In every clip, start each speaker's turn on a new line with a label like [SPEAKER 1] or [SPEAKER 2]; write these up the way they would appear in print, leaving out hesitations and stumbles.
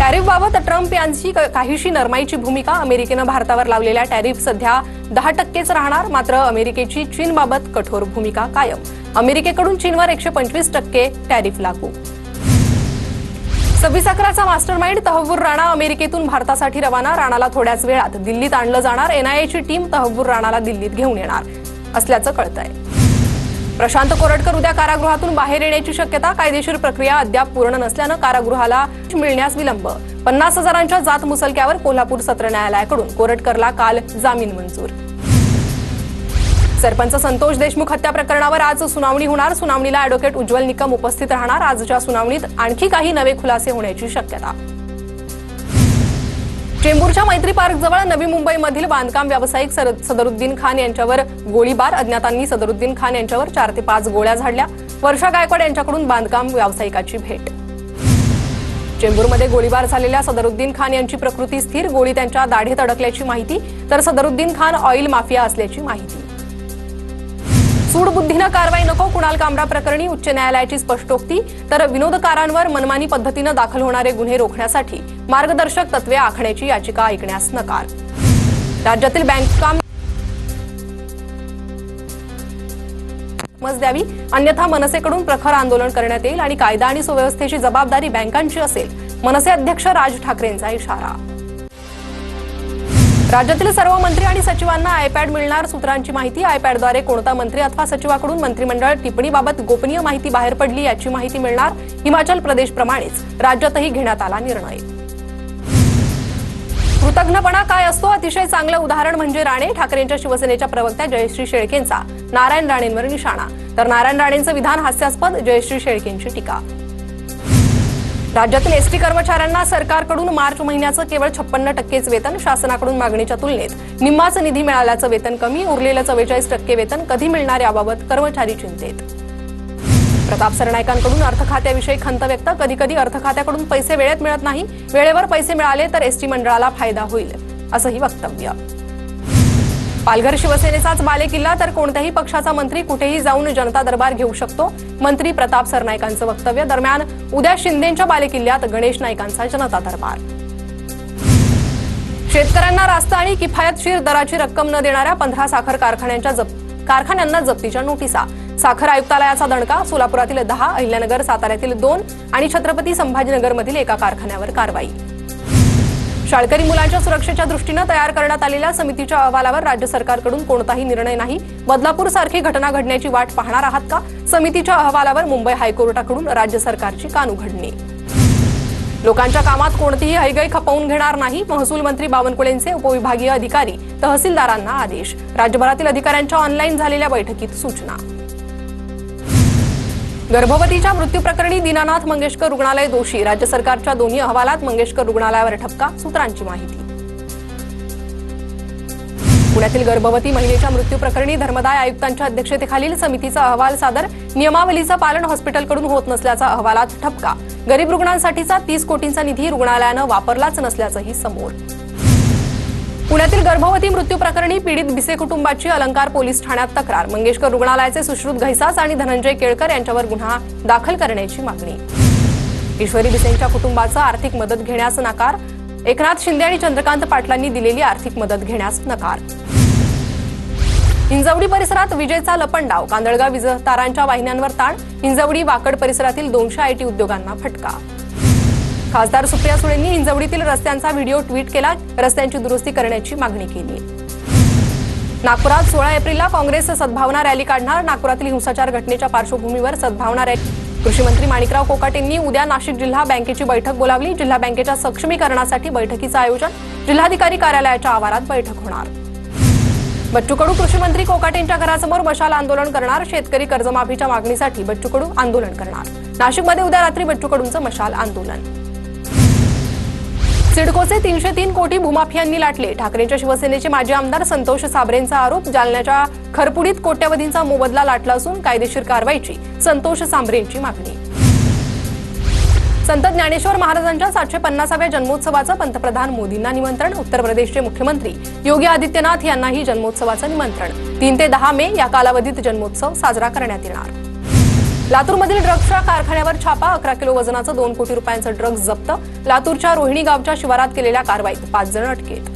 [SPEAKER 1] टॅरिफबाबत Trump यांची काहीशी नरमाईची भूमिका. अमेरिकेनं भारतावर लावलेल्या टॅरिफ सध्या 10%च राहणार. मात्र अमेरिकेची चीनबाबत कठोर भूमिका कायम. अमेरिकेकडून चीनवर 125% टॅरिफ लागू. 26 अकराचा मास्टरमाइंड तहव्वूर राणा अमेरिकेतून भारतासाठी रवाना. राणाला थोड्याच वेळात दिल्लीत आणलं जाणार. एनआयएची टीम तहव्वूर राणाला दिल्लीत घेऊन येणार असल्याचं कळतंय. प्रशांत कोरटकर उद्या कारागृहातून बाहेर येण्याची शक्यता. कायदेशीर प्रक्रिया अद्याप पूर्ण नसल्यानं कारागृहाला मिळण्यास विलंब. 50,000च्या जात मुसलक्यावर कोल्हापूर सत्र न्यायालयाकडून कोरटकरला काल जामीन मंजूर. सरपंच संतोष देशमुख हत्या प्रकरणावर आज सुनावणी होणार. सुनावणीला अॅडव्होकेट उज्ज्वल निकम उपस्थित राहणार. आजच्या सुनावणीत आणखी काही नवे खुलासे होण्याची शक्यता. चेंबूरच्या मैत्री पार्क जवळ नवी मुंबईमधील बांधकाम व्यावसायिक सदरुद्दीन खान यांच्यावर गोळीबार. अज्ञातांनी सदरुद्दीन खान यांच्यावर 4 ते 5 गोळ्या झाडल्या. वर्षा गायकवाड यांच्याकडून बांधकाम व्यावसायिकाची भेट. चेंबूरमध्ये गोळीबार झालेल्या सदरुद्दीन खान यांची प्रकृती स्थिर. गोळी त्यांच्या दाढेत अडकल्याची माहिती. तर सदरुद्दीन खान ऑइल माफिया असल्याची माहिती. सूडबुद्धीनं कारवाई नको. कुणाल कामरा प्रकरणी उच्च न्यायालयाची स्पष्टोक्ती. तर विनोदकारांवर मनमानी पद्धतीनं दाखल होणारे गुन्हे रोखण्यासाठी मार्गदर्शक तत्वे आखण्याची याचिका ऐकण्यास नकार. राज्यातील बँकांना समज द्यावी, अन्यथा मनसेकडून प्रखर आंदोलन करण्यात येईल आणि कायदा आणि सुव्यवस्थेची जबाबदारी बँकांची असेल. मनसे अध्यक्ष राज ठाकरेंचा इशारा. राज्यातील सर्व मंत्री आणि सचिवांना आयपॅड मिळणार. सूत्रांची माहिती. आयपॅडद्वारे कोणता मंत्री अथवा सचिवाकडून मंत्रिमंडळ टिप्पणीबाबत गोपनीय माहिती बाहेर पडली याची माहिती मिळणार. हिमाचल प्रदेशप्रमाणेच राज्यातही घेण्यात आला निर्णय. कृतज्ञपणा काय असतो अतिशय चांगलं उदाहरण म्हणजे राणे. ठाकरेंच्या शिवसेनेच्या प्रवक्त्या जयश्री शेळकेंचा नारायण राणेंवर निशाणा. तर नारायण राणेंचं विधान हास्यास्पद. जयश्री शेळकेंची टीका. राज्यातील एसटी कर्मचाऱ्यांना सरकारकडून मार्च महिन्याचं केवळ 56%च वेतन. शासनाकडून मागणीच्या तुलनेत निम्माच निधी मिळाल्याचं वेतन कमी. उरलेलं 44% वेतन कधी मिळणार याबाबत कर्मचारी चिंतेत. प्रताप सरनाईकांकडून अर्थ खात्याविषयी खंत व्यक्त. कधी अर्थ खात्याकडून पैसे वेळेत मिळत नाही. वेळेवर पैसे मिळाले तर एसटी मंडळाला फायदा होईल असंही वक्तव्य. पालघर शिवसेनेचाच बालेकिल्ला. तर कोणत्याही पक्षाचा मंत्री कुठेही जाऊन जनता दरबार घेऊ शकतो. मंत्री प्रताप सरनाईकांचं वक्तव्य. दरम्यान उद्या शिंदेंच्या बालेकिल्ल्यात गणेश नाईकांचा जनता दरबार. शेतकऱ्यांना रास्त आणि किफायतशीर दराची रक्कम न देणाऱ्या 15 साखर कारखान्यांना जप्तीच्या नोटिसा. साखर आयुक्तालयाचा दणका. सोलापुरातील 10, अहिल्यानगर साताऱ्यातील 2 आणि छत्रपती संभाजीनगरमधील एका कारखान्यावर कारवाई. शाळकरी मुलांच्या सुरक्षेच्या दृष्टीनं तयार करण्यात आलेल्या समितीच्या अहवालावर राज्य सरकारकडून कोणताही निर्णय नाही. बदलापूर सारखी घटना घडण्याची वाट पाहणार आहात का? समितीच्या अहवालावर मुंबई हायकोर्टाकडून राज्य सरकारची कानउघडणी. लोकांच्या कामात कोणतीही हयगय खपवून घेणार नाही. महसूल मंत्री बावनकुळेंचे उपविभागीय अधिकारी तहसीलदारांना आदेश. राज्यभरातील अधिकाऱ्यांच्या ऑनलाईन झालेल्या बैठकीत सूचना. गर्भवतीच्या मृत्यूप्रकरणी दीनानाथ मंगेशकर रुग्णालय दोषी. राज्य सरकारच्या दोन्ही अहवालात मंगेशकर रुग्णालयावर ठपका. सूत्रांची माहिती. पुण्यातील गर्भवती महिलेच्या मृत्यूप्रकरणी धर्मदाय आयुक्तांच्या अध्यक्षतेखालील समितीचा अहवाल सादर. नियमावलीचं पालन हॉस्पिटलकडून होत नसल्याचा अहवालात ठपका. गरीब रुग्णांसाठीचा 30 कोटींचा निधी रुग्णालयानं वापरलाच नसल्याचंही समोर. पुण्यातील गर्भवती मृत्यू प्रकरणी पीडित बिसे कुटुंबाची अलंकार पोलीस ठाण्यात तक्रार. मंगेशकर रुग्णालयाचे सुश्रुत घैसास आणि धनंजय केळकर यांच्यावर गुन्हा दाखल करण्याची मागणी. ईश्वरी बिसेंच्या कुटुंबाचं आर्थिक मदत घेण्यास नकार. एकनाथ शिंदे आणि चंद्रकांत पाटलांनी दिलेली आर्थिक मदत घेण्यास नकार. हिंजवडी परिसरात विजेचा लपंडाव. कांदळगाव वीजतारांच्या वाहिन्यांवर ताण. हिंजवडी वाकड परिसरातील 200 आयटी उद्योगांना फटका. खासदार सुप्रिया सुळेंनी हिंजवडीतील रस्त्यांचा व्हिडिओ ट्विट केला. रस्त्यांची दुरुस्ती करण्याची मागणी केली. नागपुरात 16 एप्रिलला काँग्रेस सद्भावना रॅली काढणार. नागपुरातील हिंसाचार घटनेच्या पार्श्वभूमीवर सद्भावना रॅली. कृषी मंत्री माणिकराव कोकाटेंनी उद्या नाशिक जिल्हा बँकेची बैठक बोलावली. जिल्हा बँकेच्या सक्षमीकरणासाठी बैठकीचं आयोजन. जिल्हाधिकारी कार्यालयाच्या आवारात बैठक होणार. बच्चू कडू कृषी मंत्री कोकाटेंच्या घरासमोर मशाल आंदोलन करणार. शेतकरी कर्जमाफीच्या मागणीसाठी बच्चू कडू आंदोलन करणार. नाशिकमध्ये उद्या रात्री बच्चू कडूंचं मशाल आंदोलन. सिडकोचे 303 कोटी भूमाफियांनी लाटले. ठाकरेंच्या शिवसेनेचे माजी आमदार संतोष साबरेंचा आरोप. जालन्याच्या खरपुडीत कोट्यवधींचा मोबदला लाटला असून कायदेशीर कारवाईची संतोष साबरेंची मागणी. संत ज्ञानेश्वर महाराजांच्या 750व्या जन्मोत्सवाचं पंतप्रधान मोदींना निमंत्रण. उत्तर प्रदेशचे मुख्यमंत्री योगी आदित्यनाथ यांनाही जन्मोत्सवाचं निमंत्रण. 3 ते 10 मे या कालावधीत जन्मोत्सव साजरा करण्यात येणार. लातूरमधील ड्रग्सच्या कारखान्यावर छापा, 11 किलो वजनाचं 2 कोटी रुपयांचं ड्रग्ज जप्त. लातूरच्या रोहिणी गावच्या शिवारात केलेल्या कारवाईत 5 जण अटकेत.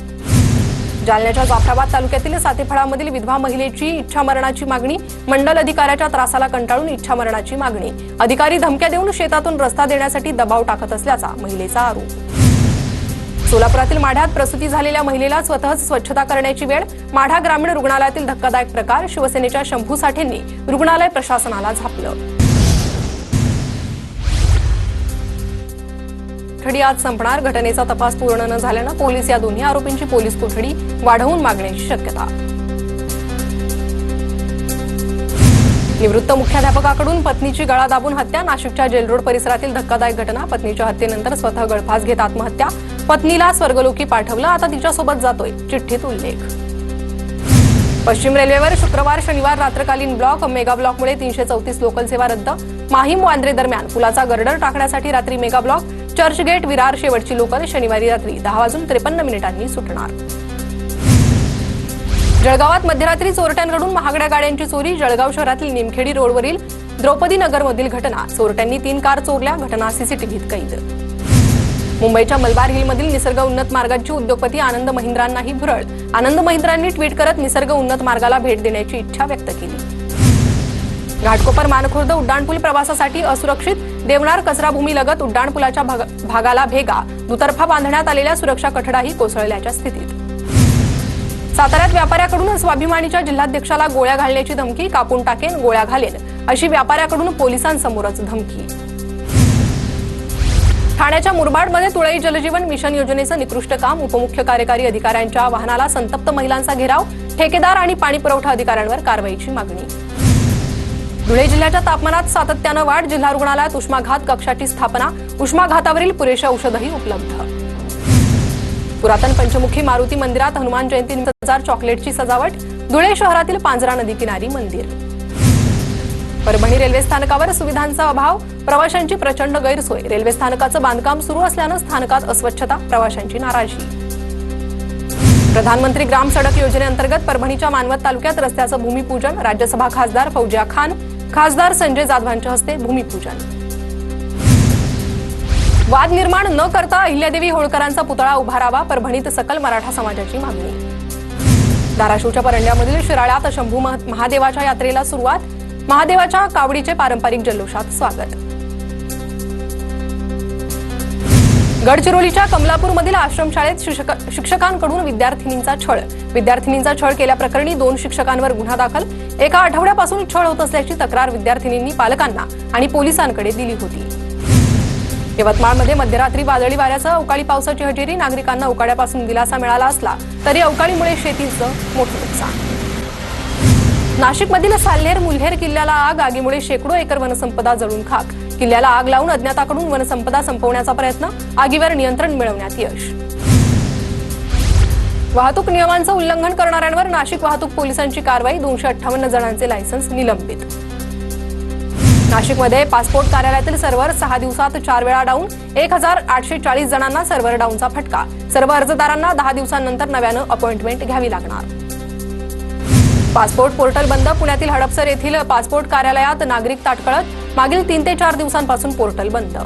[SPEAKER 1] जालन्याच्या जाफराबाद तालुक्यातील सातेफळामधील विधवा महिलेची इच्छामरणाची मागणी. मंडल अधिकाऱ्याच्या त्रासाला कंटाळून इच्छामरणाची मागणी. अधिकारी धमक्या देऊन शेतातून रस्ता देण्यासाठी दबाव टाकत असल्याचा महिलेचा आरोप. सोलापुरातील माढ्यात प्रसूती झालेल्या महिलेला स्वतःच स्वच्छता करण्याची वेळ. माढा ग्रामीण रुग्णालयातील धक्कादायक प्रकार. शिवसेनेच्या शंभू साठेंनी रुग्णालय प्रशासनाला झापलं. कोठडी आज संपणार. घटनेचा तपास पूर्ण न झाल्यानं पोलीस या दोन्ही आरोपींची पोलीस कोठडी वाढवून मागण्याची शक्यता. निवृत्त मुख्याध्यापकाकडून पत्नीची गळा दाबून हत्या. नाशिकच्या जेल रोड परिसरातील धक्कादायक घटना. पत्नीच्या हत्येनंतर स्वतः गळफास घेत आत्महत्या. पत्नीला स्वर्गलोकी पाठवलं, आता तिच्यासोबत जातोय, चिठ्ठीत उल्लेख. पश्चिम रेल्वेवर शुक्रवार शनिवार रात्रकालीन ब्लॉक. मेगा ब्लॉकमुळे 334 लोकल सेवा रद्द. माहीम वांद्रे दरम्यान पुलाचा गर्डर टाकण्यासाठी रात्री मेगा ब्लॉक. चर्चगेट विरार शेवटची लोकल शनिवारी रात्री 10:53 सुटणार. जळगावात मध्यरात्री चोरट्यांकडून महागड्या गाड्यांची चोरी. जळगाव शहरातील निमखेडी रोडवरील द्रौपदी नगरमधील घटना. चोरट्यांनी 3 कार चोरल्या. घटना सीसीटीव्हीत कैद. मुंबईच्या मलबार हिलमधील निसर्ग उन्नत मार्गाची उद्योगपती आनंद महिंद्रांनाही भुरळ. आनंद महिंद्रांनी ट्विट करत निसर्ग उन्नत मार्गाला भेट देण्याची इच्छा व्यक्त केली. घाटकोपर मानखुर्द उड्डाणपूल प्रवासासाठी असुरक्षित. देवनार कचराभूमी लगत उड्डाणपुलाच्या भागाला भेगा. दुतर्फा बांधण्यात आलेल्या सुरक्षा कठडाही कोसळल्याच्या स्थितीत. साताऱ्यात व्यापाऱ्याकडून स्वाभिमानीच्या जिल्हाध्यक्षाला गोळ्या घालण्याची धमकी. कापून टाकेन, गोळ्या घालेन अशी व्यापाऱ्याकडून पोलिसांसमोरच धमकी. ठाण्याच्या मुरबाडमध्ये तुळई जलजीवन मिशन योजनेचं निकृष्ट काम. उपमुख्य कार्यकारी अधिकाऱ्यांच्या वाहनाला संतप्त महिलांचा घेराव. ठेकेदार आणि पाणी पुरवठा अधिकाऱ्यांवर कारवाईची मागणी. धुळे जिल्ह्याच्या तापमानात सातत्यानं वाढ. जिल्हा रुग्णालयात उष्माघात कक्षाची स्थापना. उष्माघातावरील पुरेशा औषधही उपलब्ध. पुरातन पंचमुखी मारुती मंदिरात हनुमान जयंतीनिमित्त चॉकलेटची सजावट. धुळे शहरातील पांजरा नदी किनारी मंदिर. परभणी रेल्वे स्थानकावर सुविधांचा अभाव. प्रवाशांची प्रचंड गैरसोय. रेल्वे स्थानकाचं बांधकाम सुरू असल्यानं स्थानकात अस्वच्छता. प्रवाशांची नाराजी. प्रधानमंत्री ग्राम सडक योजनेअंतर्गत परभणीच्या मानवत तालुक्यात रस्त्याचं भूमिपूजन. राज्यसभा खासदार फौजिया खान, खासदार संजय जाधवांच्या हस्ते भूमिपूजन. वाद निर्माण न करता अहिल्यादेवी होळकरांचा पुतळा उभारावा. परभणीत सकल मराठा समाजाची मागणी. धाराशिवच्या परंड्यामधील शिराळ्यात शंभू महादेवाच्या यात्रेला सुरुवात. महादेवाच्या कावडीचे पारंपरिक जल्लोषात स्वागत. गडचिरोलीच्या कमलापूरमधील आश्रमशाळेत शिक्षकांकडून विद्यार्थिनींचा छळ. विद्यार्थिनींचा छळ केल्याप्रकरणी 2 शिक्षकांवर गुन्हा दाखल. एका आठवड्यापासून छळ होत असल्याची तक्रार विद्यार्थिनींनी पालकांना आणि पोलिसांकडे दिली होती. यवतमाळमध्ये मध्यरात्री वादळी वाऱ्यासह अवकाळी पावसाची हजेरी. नागरिकांना उकाड्यापासून दिलासा मिळाला असला तरी अवकाळीमुळे शेतीचं मोठं नुकसान. नाशिकमधील साल्हेर मुल्हेर किल्ल्याला आग. आगीमुळे शेकडो एकर वनसंपदा जळून खाक. किल्ल्याला आग लावून अज्ञाताकडून वनसंपदा संपवण्याचा प्रयत्न. आगीवर नियंत्रण मिळवण्यात यश. वाहतूक नियमांचं उल्लंघन करणाऱ्यांवर नाशिक वाहतूक पोलिसांची कारवाई. 258 जणांचे लायसन्स निलंबित. नाशिकमध्ये पासपोर्ट कार्यालयातील सर्व्हर 6 दिवसात 4 वेळा डाऊन. 1840 जणांना सर्व्हर डाऊनचा फटका. सर्व अर्जदारांना 10 दिवसांनंतर नव्यानं अपॉइंटमेंट घ्यावी लागणार. पासपोर्ट पोर्टल बंद. पुण्यातील हडपसर येथील पासपोर्ट कार्यालयात नागरिक ताटकळत. मागील 3 ते 4 दिवसांपासून पोर्टल बंद.